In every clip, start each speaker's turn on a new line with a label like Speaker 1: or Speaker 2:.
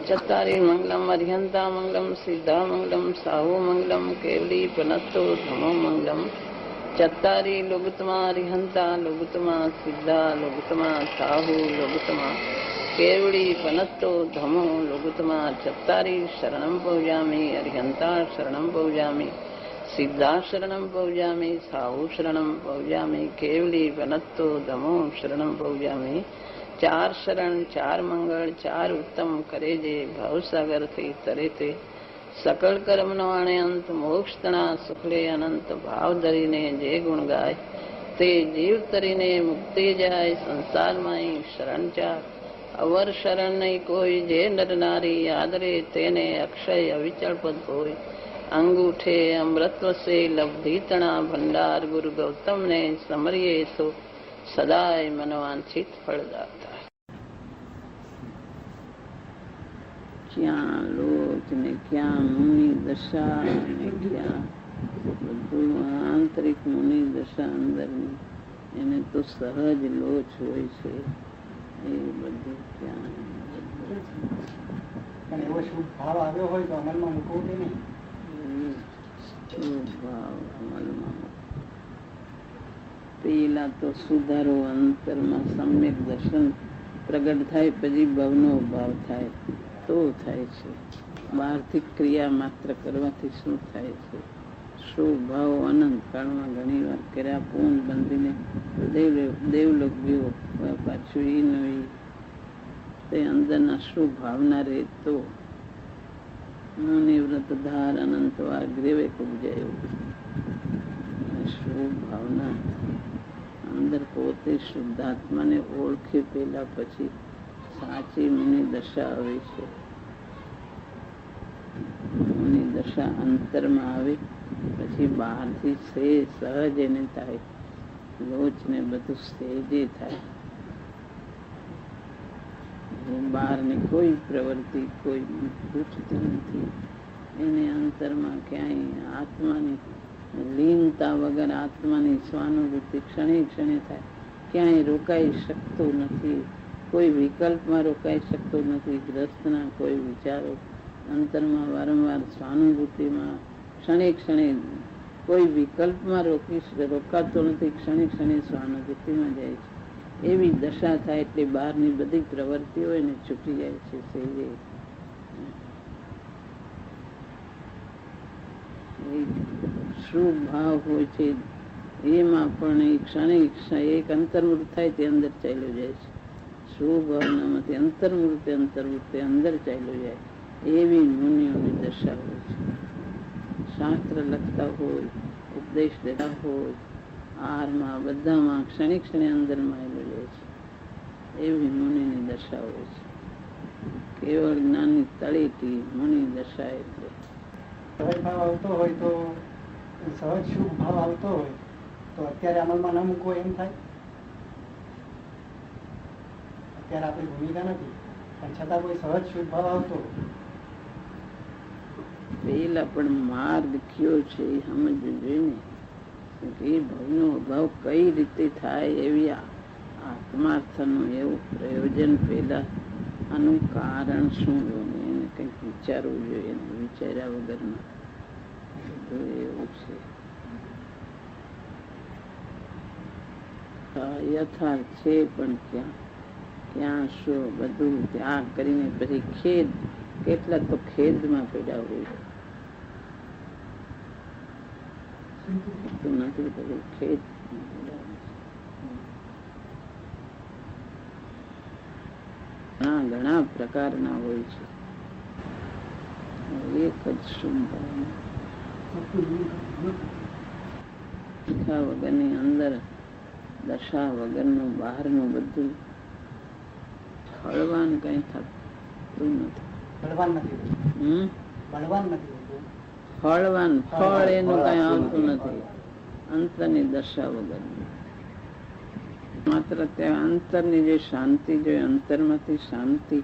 Speaker 1: चत्तारि मंगलम अर्हंता मंगलम सिद्धा मंगलम साहु मंगलम केवली पनत्तो धमो मंगलम चत्तारि लोगुतमा अर्हंता लोगुतमा सिद्धा लोगुतमा साहु लोगुतमा केवली पनत्तो धमो लोगुतमा चत्तारि शरणं पौजामि अर्हंता शरणं पौजामि सिद्धा शरणं पौजामि साहु शरणं पौजामि केवली पनत्तो धमो शरणं पौजामि चार शरण चार मंगल चार उत्तम करे जे भवसागर थी तरे ते सकल कर्म नो आणे अंत मोक्ष तना सुखले अनंत भाव धरीने जे गुण गाय ते जीव तरीने मुक्ति जाय संसार माई शरण चार अवर शरण नहीं कोई जे नर नारी आदरे तेने अक्षय अविचल पद कोई अंगूठे अमृतव से लब्धि तना भंडार गुरु गौतम ने समरिये सो सदाय मनवांछित फलदाता क्या लोक ने क्या मुनि दशा ने क्या બધું આંતરિક મુનિ દશા અંદરની એને તો સહજ લોચ હોય છે એ બધું ક્યાં
Speaker 2: એવો શુભ ભાવ આવ્યો હોય તો અમલમાં મૂકવું કે નહીં
Speaker 1: શુભ ભાવ અમલમાં પેલા તો સુધારો અંતરમાં સમ્યક દર્શન પ્રગટ થાય પછી ભવનો ભાવ થાય તો થાય છે બહારથી ક્રિયા માત્ર કરવાથી શું થાય છે શુભ ભાવ અનંત કાળમાં ઘણી વાર કર્યા પૂન બંધીને દેવલોક ગયો પાછું એ નવી તે અંદરના શુભ ભાવના રહે તો મુનિવ્રત ધાર અનંત વાર ગ્રેવે ઉપજાયો શુભ ભાવના અંદર પોતે શુદ્ધાત્માને ઓળખે પેલા પછી સાચી મુનિ દશા આવે છે મુનિ દશા અંતરમાં આવે પછી બહારથી સહજ એને થાય લોચ ને બધું સહેજે થાય બહારની કોઈ પ્રવૃત્તિ કોઈ પૂછતી નથી એને અંતરમાં ક્યાંય આત્માની લીનતા વગર આત્માની સ્વાનુભૂતિ ક્ષણે ક્ષણે થાય ક્યાંય રોકાઈ શકતું નથી કોઈ વિકલ્પમાં રોકાઈ શકતો નથી ગ્રસ્તના કોઈ વિચારો અંતરમાં વારંવાર સ્વાનુભૂતિમાં ક્ષણે ક્ષણે કોઈ વિકલ્પમાં રોકાતો નથી ક્ષણે ક્ષણે સ્વાનુભૂતિમાં જાય છે એવી દશા થાય એટલે બહારની બધી પ્રવૃત્તિઓ એને છૂટી જાય છે સહેજે શુભ ભાવ હોય છે એમાં પણ એ ક્ષણે એક અંતર્મુખ થાય તે અંદર ચાલ્યો જાય છે શુભ ભાવનામાંથી અંતર્મૂર્તે અંદર ચાલ્યો જાય એવી મુનિઓની દશા હોય છે શાસ્ત્ર લખતા હોય ઉપદેશ દેતા હોય આહારમાં બધામાં ક્ષણે ક્ષણે અંદર માયેલો જાય છે એવી મુનિની દશા હોય છે કેવળ જ્ઞાનની તળેટી મુનિ દશા એટલે
Speaker 2: સહજ ભાવ આવતો હોય તો સહજ શુભ ભાવ આવતો હોય તો અત્યારે અમલમાં ન મૂકવો એમ થાય અત્યારે આપણી ભૂમિકા નથી પણ છતાં કોઈ સહજ શુભ ભાવ આવતો
Speaker 1: પેલા પણ માર્ગ કયો છે એ સમજવું જોઈએ ને એ ભાવનો અભાવ કઈ રીતે થાય એવી આત્માર્થનું એવું પ્રયોજન પેલા આનું કારણ શું એને કંઈક વિચારવું જોઈએ વિચાર્યા વગરના એવું છે યથાર્થ છે પણ ક્યાં શું બધું ત્યાગ કરીને પછી ખેદ કેટલા તો ખેદમાં પડ્યા હોય નથી બધું ખેદ ઘણા પ્રકારના હોય છે એક જ શુભ વગરની અંદર દશા વગરનું બહારનું બધું ફળવાન કઈ થતું નથી ફળવાન ફળ એનું કઈ આવતું નથી અંતરની દશા વગર માત્ર ત્યાં અંતરની જે શાંતિ જોઈએ અંતરમાંથી શાંતિ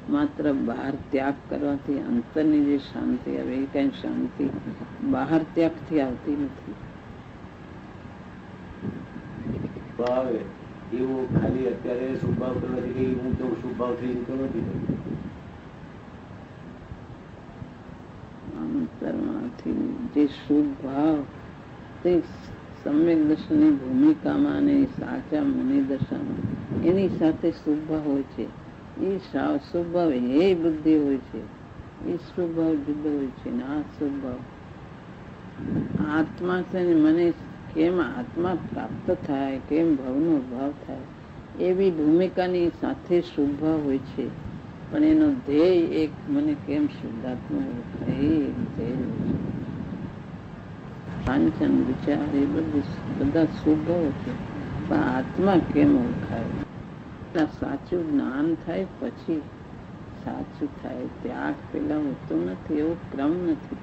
Speaker 1: માત્ર બહાર ત્યાગ કરવાથી અંતરની જે શાંતિ આવે એ કઈ શાંતિ બહાર ત્યાગથી આવતી નથી
Speaker 3: આવે એવું ખાલી અત્યારે શુભભાવ કરવાથી હું તો શુભભાવ થઈ જતો નથી
Speaker 1: નથી. જે શુભ ભાવ તે સમ્યક દર્શનની ભૂમિકામાં અને સાચા મુનિ દર્શન એની સાથે શુભ ભાવ હોય છે. એ શુભ ભાવ એ બુદ્ધિ હોય છે. એ શુભ ભાવ જુદો હોય છે ને આ શુભ ભાવ આત્મા છે ને મને કેમ આત્મા પ્રાપ્ત થાય, કેમ ભાવનો ભાવ થાય એવી ભૂમિકાની સાથે શુભ ભાવ હોય છે. પણ એનો ધ્યેય એક મને કેમ શુદ્ધાત્મા ઓળખાય એ ધ્યેય હોય છે. પાંચન વિચાર એ બધા શુભ ભાવ છે. પણ આત્મા કેમ ઓળખાય? સાચું જ્ઞાન થાય પછી સાચું થાય. ત્યાગ પેલા હોતો નથી, એવો ક્રમ નથી.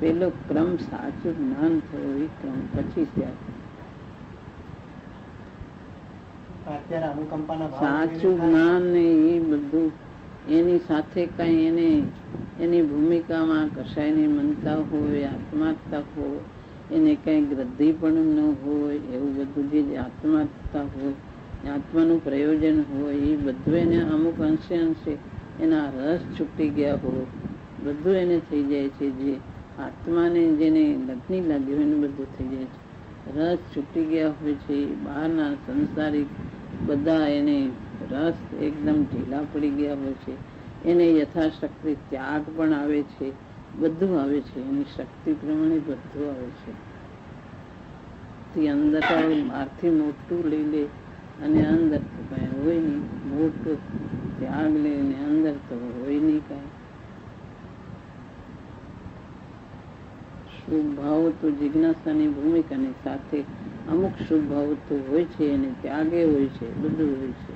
Speaker 1: પેલો ક્રમ સાચું જ્ઞાન થયો એ ક્રમ, પછી ત્યાગ.
Speaker 2: અત્યારે અનુકંપાના ભાવ
Speaker 1: સાચું જ્ઞાન ને એ બધું એની સાથે કઈ એની ભૂમિકામાં કશાયની મનતા હોય, આત્માર્થતા હોય, એને કઈ ગ્રદ્ધિ પણ ન હોય, એવું બધું જે આત્માર્થતા હોય, આત્માનું પ્રયોજન હોય એ બધું એને અમુક અંશે એના રસ છૂટી ગયા હોય, બધું એને થઈ જાય છે. જે આત્માને જેને લગ્ની લાગ્યું હોય એને બધું થઈ જાય છે. રસ છૂટી ગયા હોય છે. બહારના સંસારિક બધા એને રસ એકદમ ઢીલા પડી ગયા હોય છે. એને યથાશક્તિ ત્યાગ પણ આવે છે, બધું આવે છે. એની શક્તિ પ્રમાણે બધું આવે છે. અંદર બહારથી મોટું લઈ લે અને અંદર તો કઈ હોય નહીં. મોટો ત્યાગ લે ને અંદર તો હોય નહીં કઈ. શુભ ભાવ તો જિજ્ઞાસાની ભૂમિકાની સાથે અમુક શુભ ભાવ તો હોય છે અને ત્યાગે હોય છે, બધું હોય છે.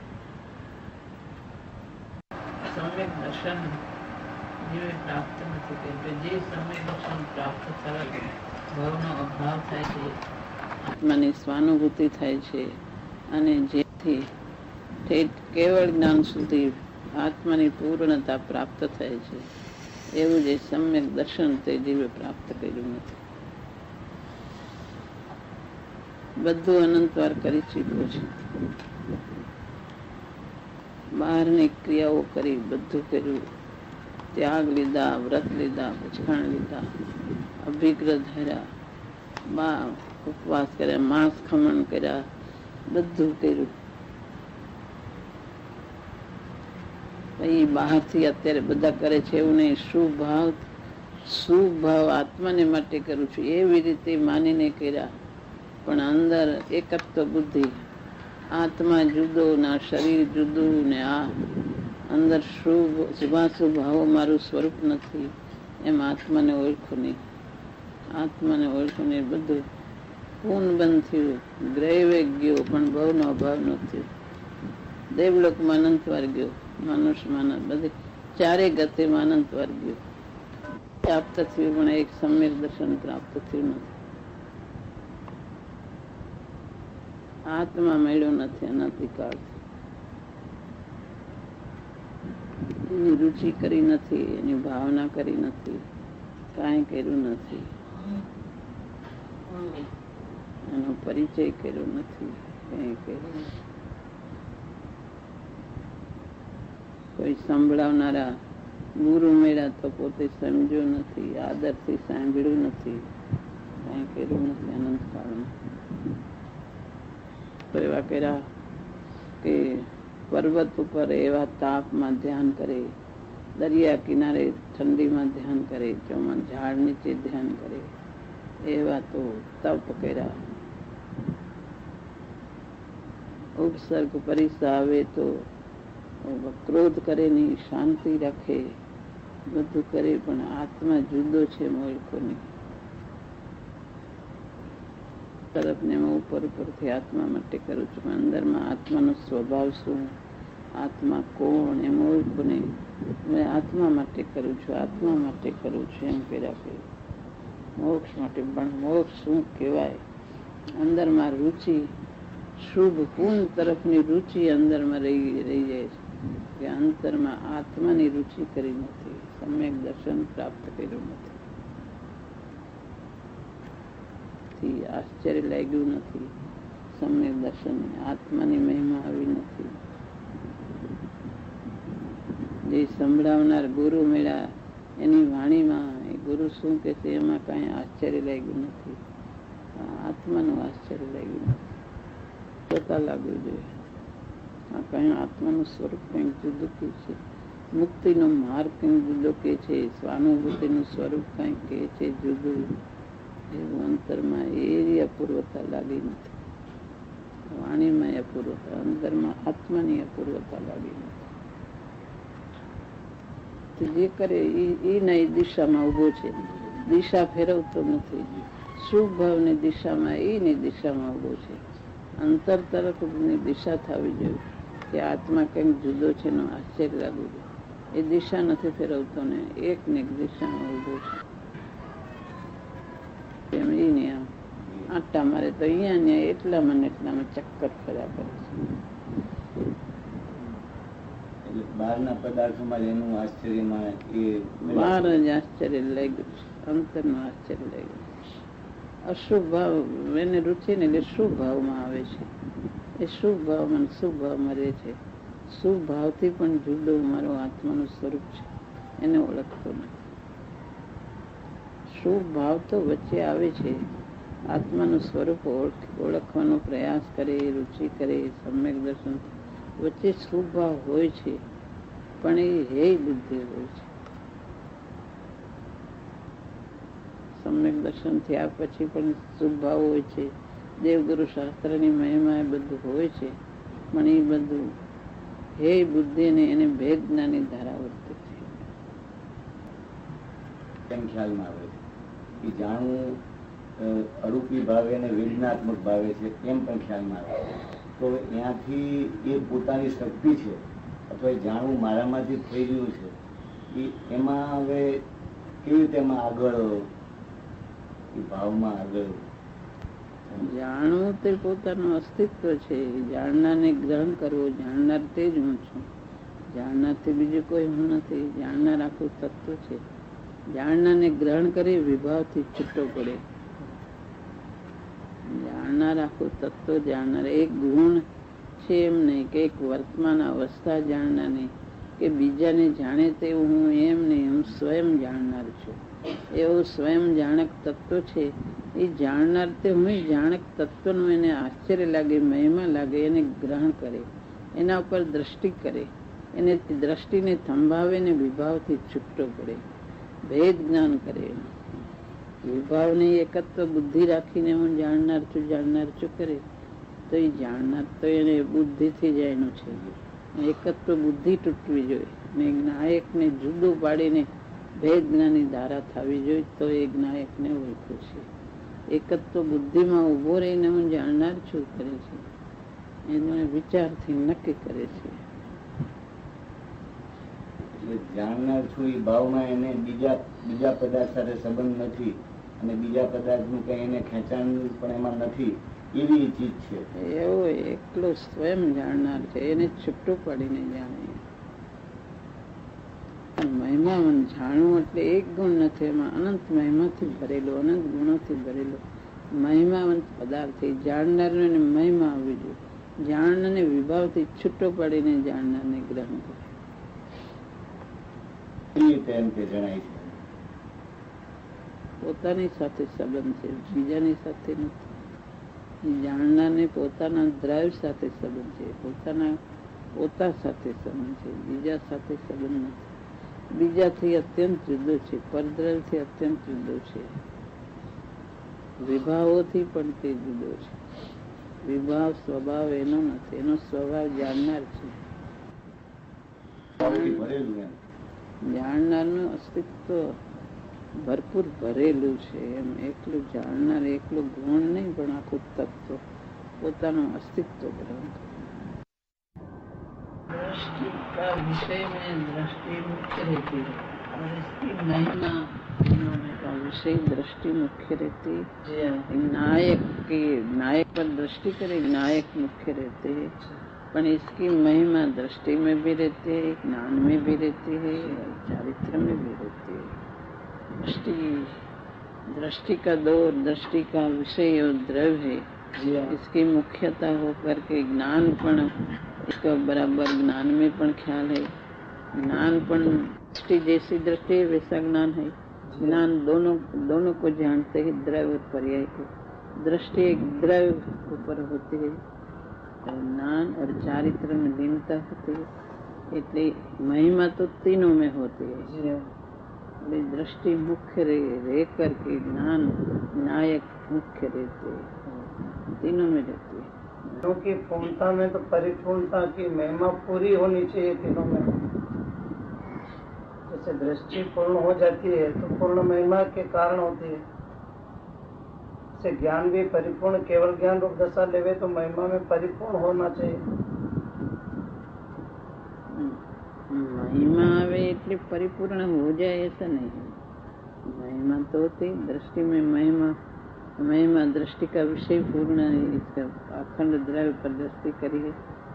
Speaker 1: સમ્યક દર્શન જેવે પ્રાપ્ત નથી કરતું. જે સમ્યક દર્શન પ્રાપ્ત થવાથી ભાવનો અભાવ થાય છે, આત્માની સ્વાનુભૂતિ થાય છે અને જેથી કેવળ જ્ઞાન સુધી આત્માની પૂર્ણતા પ્રાપ્ત થાય છે. એવું જે સમ્યક દર્શન તે જીવે પ્રાપ્ત કર્યું નથી. બધું અનંતવાર કરી ચૂક્યો છે. બહારની ક્રિયાઓ કરી, બધું કર્યું, ત્યાગ લીધા, વ્રત લીધા, પચખાણ લીધા, અભિગ્રહ ધર્યા, ઉપવાસ કર્યા, માંસ ખમણ કર્યા, બધું કર્યું. બહારથી અત્યારે બધા કરે છે એવું નહીં. શુભ ભાવ આત્માને માટે કરું છું એવી રીતે માનીને કર્યા. પણ અંદર એકત્વ બુદ્ધિ, આત્મા જુદો ના શરીર જુદું ને આ અંદર શુભાશુભ ભાવો મારું સ્વરૂપ નથી એમ આત્માને ઓળખું નહીં. આત્માને ઓળખું નહીં. બધું પૂર્ણ બંધ થયું. ગ્રહવેગ ગયો પણ ભાવનો અભાવ ન થયો. દેવલોકમાં અનંતવાર ગયો. મનુષ્યમાં બધી ચારે ગતે અનંતવાર ગયો. પ્રાપ્ત થયું પણ એક સમ્યક દર્શન પ્રાપ્ત થયું નથી. આત્મા મળ્યો નથી અનતિકાળથી. એની રુચિ કરી નથી, એની ભાવના કરી નથી, કાંઈ કર્યું નથી, એનો પરિચય કર્યો નથી, કઈ કર્યું નથી. કોઈ સંભળાવનારા ગુરુ મળ્યા તો પોતે સમજ્યો નથી, આદરથી સાંભળ્યું નથી, કઈ કર્યું નથી. અનંત કાળમાં એવા કર્યા કે પર્વત ઉપર એવા તાપમાં ધ્યાન કરે, દરિયા કિનારે ઠંડીમાં ધ્યાન કરે, ચોમાં ઝાડ નીચે ધ્યાન કરે, એવા તો તપ કર્યા. ઉપસર્ગ પરીક્ષા આવે તો ક્રોધ કરે નહીં, શાંતિ રાખે, બધું કરે, પણ આત્મા જુદો છે મોળખો નહીં. તરફ ને ઉપરથી આત્મા માટે કરું છું, અંદરમાં આત્માનો સ્વભાવ શું, આત્મા કોણ એમ ઓળખું નહીં. મેં આત્મા માટે કરું છું, આત્મા માટે કરું છું એમ કર્યા કર્યું. મોક્ષ માટે પણ મોક્ષ શું કહેવાય? અંદરમાં રુચિ, શુભ પૂર્ણ તરફની રુચિ અંદરમાં રહી જાય છે. કે અંતરમાં આત્માની રુચિ કરી નથી, સમ્યક દર્શન પ્રાપ્ત કર્યું નથી. આશ્ચર્ય લાગ્યું નથી. સમ્યક દર્શન આત્માની મહિમા આવી નથી. જે સંભળાવનાર ગુરુ મળ્યા એની વાણીમાં એક ગુરુ શું કે છે એમાં કાંઈ આશ્ચર્ય લાગ્યું નથી. આત્માનું આશ્ચર્ય લાગ્યું નથી. પોતા લાગવું જોઈએ. આ કઈ આત્માનું સ્વરૂપ કંઈક જુદું કે છે, મુક્તિનો માર્ગ કંઈક જુદો કે છે, સ્વાનુભૂતિનું સ્વરૂપ કંઈક કે છે જુદું, એવું અંતરમાં એવી અપૂર્વતા લાગી નથી. વાણીમાં અપૂર્વતા, અંતરમાં આત્માની અપૂર્વતા લાગી નથી. જે કરે એ નહીં દિશામાં ઉભો છે, દિશા ફેરવતો નથી. શુભ ભાવની દિશામાં એની દિશામાં ઉભો છે. અંતર તરફની દિશા થવી જોઈએ કે આત્મા કંઈક જુદો છે એનું આશ્ચર્ય લાગવું જોઈએ. એ દિશા નથી ફેરવતો ને એક ને એક દિશામાં ઉભો છે. એમ એ નહીં આટા મારે તો અહીંયા ને એટલામાં ને એટલામાં ચક્કર ફર્યા કરે છે.
Speaker 3: બહારના પદાર્થોમાં એનું આશ્ચર્યમાં એ
Speaker 1: બહાર જ આશ્ચર્ય લાગ્યું છે, અંતરનું આશ્ચર્ય લાગ્યું. અશુભ ભાવ એને રુચિ ને એટલે શુભ ભાવમાં આવે છે. એ શુભ ભાવમાં શુભ ભાવમાં રહે છે. શુભ ભાવથી પણ જુદું મારું આત્માનું સ્વરૂપ છે, એને ઓળખતો નથી. શુભ ભાવ તો વચ્ચે આવે છે, આત્માનું સ્વરૂપ ઓળખવાનો પ્રયાસ કરે, રુચિ કરે, સમ્યક દર્શન વચ્ચે શુભ ભાવ હોય છે, પણ એ હે બુદ્ધિ હોય છે. સમ્યક દર્શન થયા પછી પણ શુભ ભાવ હોય છે. દેવગુરુ શાસ્ત્રની મહિમા એ બધું હોય છે, પણ એ બધું હે બુદ્ધિ ને એને ભેદ જ્ઞાની ધારા વર્તે છે.
Speaker 3: કેમ ખ્યાલમાં આવે છે કે જાણવું અરૂપી ભાવે અને વેદનાત્મક ભાવે છે, એમ પણ ખ્યાલમાં આવે. તો ત્યાંથી એ પોતાની શક્તિ છે અથવા એ જાણવું મારામાંથી થઈ રહ્યું છે, એમાં હવે કેવી રીતે એમાં આગળ ભાવમાં આગળ
Speaker 1: જાણવું તે પોતાનું અસ્તિત્વ છે. જાણનારને ગ્રહણ કરવું, જાણનાર તે જ હું છું. જાણનારથી બીજું કોઈ હું નથી. જાણનાર આખું તત્વ છે. જાણનારને ગ્રહણ કરી વિભાવથી છૂટો પડે. જાણનાર આખું તત્વ જાણનાર એક ગુણ છે એમ નહીં, કે એક વર્તમાન અવસ્થા જાણનાર નહીં, કે બીજાને જાણે તેવું હું એમ નહીં. હું સ્વયં જાણનાર છું. એવું સ્વયં જાણક તત્વ છે. એ જાણનાર તે હું જાણક તત્વનું એને આશ્ચર્ય લાગે, મહિમા લાગે, એને ગ્રહણ કરે, એના ઉપર દ્રષ્ટિ કરે, એને દ્રષ્ટિને થંભાવે ને વિભાવથી છૂટો પડે, ભેદ જ્ઞાન કરે. વિભાવની એકત્વ બુદ્ધિ રાખીને હું જાણનાર છું કરે તો એ જાણનાર તો એને બુદ્ધિથી જ એનું છે. એકત્વ બુદ્ધિ તૂટવી જોઈએ ને નાયકને જુદું પાડીને ભેદ જ્ઞાની ધારા થવી જોઈએ, તો એ નાયકને ઓળખું છે. એકત્વ બુદ્ધિમાં ઉભો રહીને હું જાણનાર છું કરે છે, એનો વિચારથી નક્કી કરે છે.
Speaker 3: જાણનાર છું એ ભાવમાં એને બીજા પદાર્થ સાથે સંબંધ નથી અને બીજા પદાર્થનું કઈ એને ખેંચાણ પણ એમાં નથી, એવી ચીજ છે.
Speaker 1: એવો એકલો સ્વયં જાણનાર છે, એને છૂટું પડીને જાણે. મહિમાવન જાણવું એટલે એક ગુણ નથી, એમાં અનંત મહિમાથી ભરેલો, અનંત ગુણોથી ભરેલો મહિમાવંત પદાર્થ. જાણનારને મહિમા આવવી જોઈએ. જાણનારને વિભાવથી છૂટો પડીને જાણનારને ગ્રહણ કરે.
Speaker 3: એમ કે જણાય છે
Speaker 1: પોતાની સાથે સંબંધ છે, બીજાની સાથે નથી. જાણનારને પોતાના દ્રવ્ય સાથે સંબંધ છે, પોતા સાથે સંબંધ છે, બીજા સાથે સંબંધ નથી. બીજાથી અત્યંત જુદો છે, પરદ્રવ્યથી અત્યંત જુદો છે, વિભાવોથી પણ તે જુદો છે. વિભાવ સ્વભાવ એનો નથી, એનો સ્વભાવ જાણનાર છે. જાણનારનું અસ્તિત્વ ભરપૂર ભરેલું છે. એમ એકલું જાણનાર એકલું ગુણ નહીં, પણ આખું તત્વ પોતાનું અસ્તિત્વ ગ્રહણ કરે. दृष्टि का विषय में दृष्टि मुख्य रहती है, और इसकी महिमा का विषय दृष्टि मुख्य रहती है. नायक पर दृष्टि करे, नायक मुख्य रहते हैं, पर इसकी महिमा दृष्टि में भी रहती है, ज्ञान में भी रहती है, चारित्र में भी रहती है. दृष्टि का दौर, दृष्टि का विषय और द्रव्य है. इसकी मुख्यता होकर के ज्ञान पण इसका बराबर ज्ञान में पण ख्याल है. ज्ञान पण दृष्टि जैसी दृष्टि है वैसा ज्ञान है. ज्ञान दोनों को जानते हैं, द्रव्य और पर्याय को। दृष्टि एक द्रव्य ऊपर होती है, ज्ञान और चारित्र में लीनता होती है, એટલે महिमा तो तीनों में होती है। दृष्टि मुख्य रह करके ज्ञान नायक मुख्य रहते हैं, तीनों में रहती है।
Speaker 2: क्योंकि पूर्णता में तो परिपूर्णता की महिमा पूरी होनी चाहिए तीनों में। जैसे दृष्टि पूर्ण हो जाती है तो पूर्ण महिमा के कारण होती है। से ज्ञान भी परिपूर्ण केवल ज्ञान रूप दशा लेवे तो महिमा में परिपूर्ण होना चाहिए।
Speaker 1: महिमा आवे એટલે परिपूर्ण हो जाए ऐसा नहीं है। महिमा तो होती, दृष्टि में महिमा दृष्टि का विषय पूर्ण है, इसका अखंड द्रव्य पर दृष्टि करी है,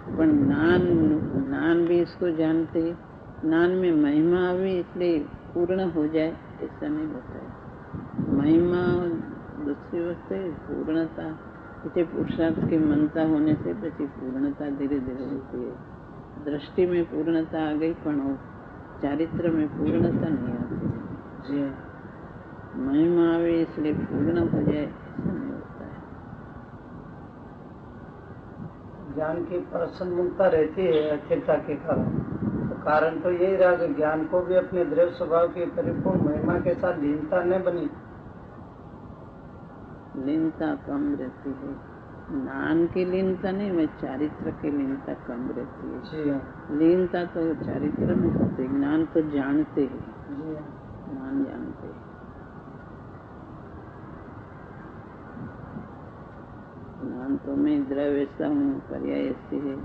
Speaker 1: पर ज्ञान भी इसको जानते हैं। ज्ञान में महिमा आवे इसलिए पूर्ण हो जाए ऐसा नहीं होता है। महिमा दूसरी वस्तु है, पूर्णता इसे पुरुषार्थ की मनता होने से પછી पूर्णता धीरे धीरे होती है। दृष्टि में पूर्णता आ गई पण चारित्र में पूर्णता नहीं आती है। महिमा आवे इसलिए पूर्ण हो जाए ऐसा नहीं होता है।
Speaker 2: ज्ञान की प्रसन्नता रहती है अस्थिरता के कारण, तो कारण तो यही रहा कि ज्ञान को भी अपने द्रव्य स्वभाव की परिपूर्ण महिमा के साथ लीनता न बनी।
Speaker 1: लीनता कम रहती है, ज्ञान की लीनता नहीं, मैं चारित्र की लीनता कम रहती है। लीनता तो चारित्र में होती है, ज्ञान तो जानते हैं, ज्ञान जानते हैं। ज्ञान तो मैं द्रव्य ऐसा हूँ, पर्याय ऐसी है,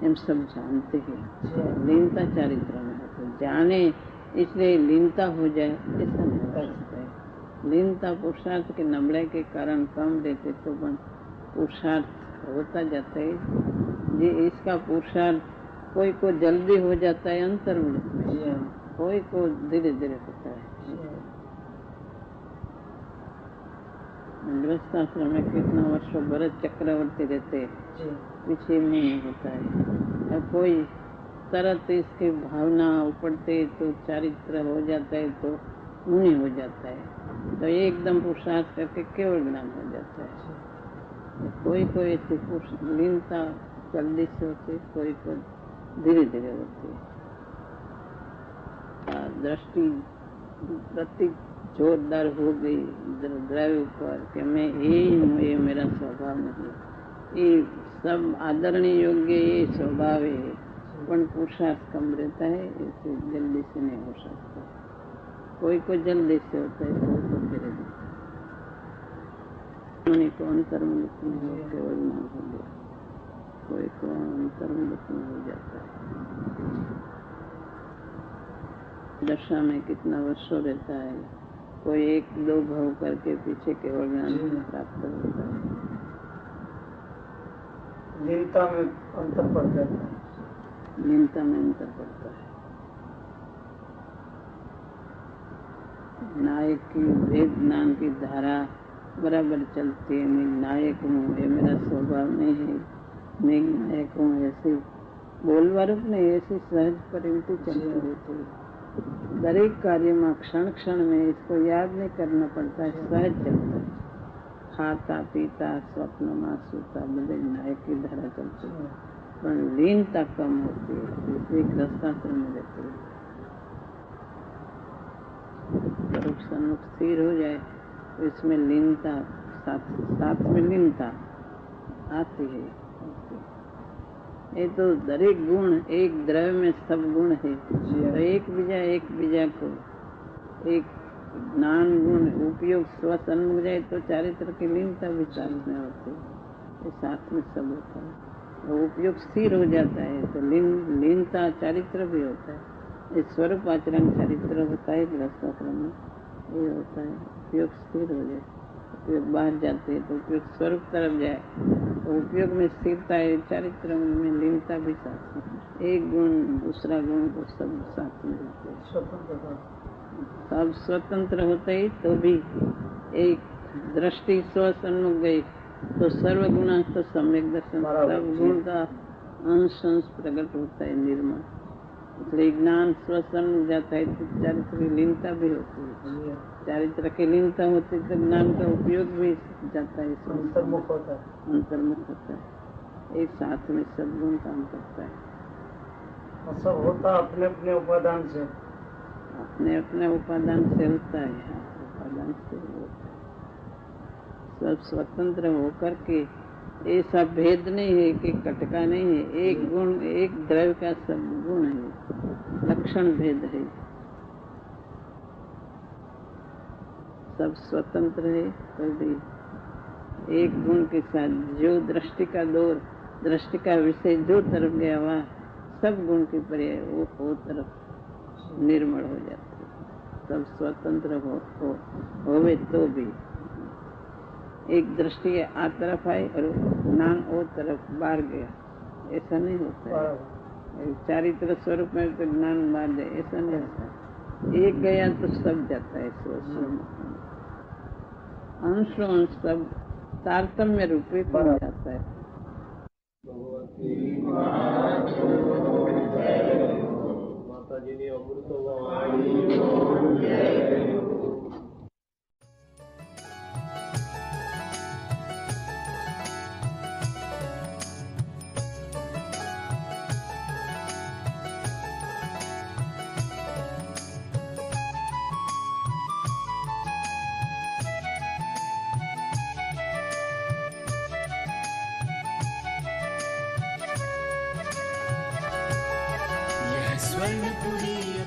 Speaker 1: हम सब जानते हैं। लीनता चारित्र में होती है, जाने इसलिए लीनता हो जाए ऐसा नहीं हो सकता है। लीनता पुरुषार्थ के नबड़ाई के कारण कम रहते तो पण पुरुषार्थ होता जाता है। ये इसका पुरुषार्थ कोई को जल्दी हो जाता है अंतर्मुख में, कोई को धीरे धीरे होता है। गृहस्थाश्रम में कितना वर्षों भरत चक्रवर्ती रहते, पीछे नहीं होता है। और कोई तरत इसकी भावना उपड़ते तो चारित्र हो जाता है, तो मुनि हो जाता है, तो एकदम पुरुषार्थ करके केवल ज्ञान हो जाता है। कोई ऐसी लीनता जल्दी से होती, कोई को धीरे धीरे होती है। दृष्टि प्रति जोरदार हो गई द्रव्य पर कि मैं यही हूँ, ये मेरा स्वभाव नहीं, ये सब आदरणीय योग्य ये स्वभाव है, पण पुरुषार्थ कम रहता है, इसे जल्दी से नहीं हो सकता। कोई को जल्दी से होता है, कोई को धीरे धीरे। उन्हीं को अंतर्मुख में हो केवल नाम हो गया, कोई को अंतर्मुख में हो जाता है। दशा में कितना वर्षों रहता है, कोई एक दो भाव करके पीछे केवल ज्ञान प्राप्त होता है।
Speaker 2: लीनता में अंतर पड़ जाता है,
Speaker 1: लीनता में अंतर पड़ता है। नायक की वेद ज्ञान की धारा बराबर चलती है। मैं नायक हूँ, ये मेरा स्वभाव नहीं है, मैं नायक हूँ, ऐसी बोलवा रूप नहीं, ऐसी सहज परिणति चलती रहती है। दरेक कार्य में क्षण क्षण में इसको याद नहीं करना पड़ता है, सहज चलता है। खाता पीता स्वप्न में सोता बड़े नायक की धारा चलती है, पर लीनता कम होती है, इसलिए गृहस्थाश्रम में रहती है। स्वरूप सन्मुख स्थिर हो जाए तो इसमें लीनता साथ में लीनता आती है। ये तो दरेक गुण एक द्रव्य में सब गुण है, तो एक बीजा को एक ज्ञान गुण उपयोग स्व सन्मुख जाए तो चारित्र की लीनता भी साथ में होती है, ये साथ में सब होता है। और उपयोग स्थिर हो जाता है तो लीनता चारित्र भी होता है। ये स्वरूप आचरण चारित्र होता है गृहस्थाश्रम में, ये होता है। उपयोग स्थिर हो जाए, उपयोग बाहर जाते हैं तो उपयोग स्वरूप तरफ जाए, तो उपयोग में स्थिरता है, चारित्र में लीनता भी साथ में। एक गुण दूसरा गुण को सब साथ में होते हैं। सब स्वतंत्र होते ही तो भी एक दृष्टि स्व सन्मुख गई तो सर्वगुणा तो सम्यक दर्शन, सब गुण का अंश प्रकट होता है, निर्मल इसलिए ज्ञान श्वसन हो जाता है तो चारित्र की लीनता भी होती है। चारित्र की लीनता होती तो ज्ञान का उपयोग भी जाता है,
Speaker 2: अंतर्मुख होता है।
Speaker 1: अंतर्मुख होता है। एक साथ में सद्गुण काम करता है।
Speaker 2: और सब होता अपने अपने उपादान से,
Speaker 1: अपने अपने उपादान से होता है। हाँ, उपादान से होता है। सब स्वतंत्र होकर के, ऐसा भेद नहीं है कि कटका नहीं है। एक गुण, एक द्रव्य का सब गुण है, लक्षण भेद है। सब स्वतंत्र है, तो भी एक गुण के साथ जो दृष्टि का दौर, दृष्टि का विषय जो तरफ गया हुआ सब गुण की पर्याय वो तरफ निर्मल हो जाता है। सब स्वतंत्र होवे तो भी एक दृष्टि आ तरफ आई और ज्ञान ओ तरफ बाहर गया, ऐसा नहीं होता है। चारित्र स्वरूप में तो ज्ञान बाहर जाए, ऐसा नहीं होता। एक गया तो सब जाता है। अंश अंश सब तारतम्य रूपे बन जाता है।
Speaker 4: स्वर्णपुरी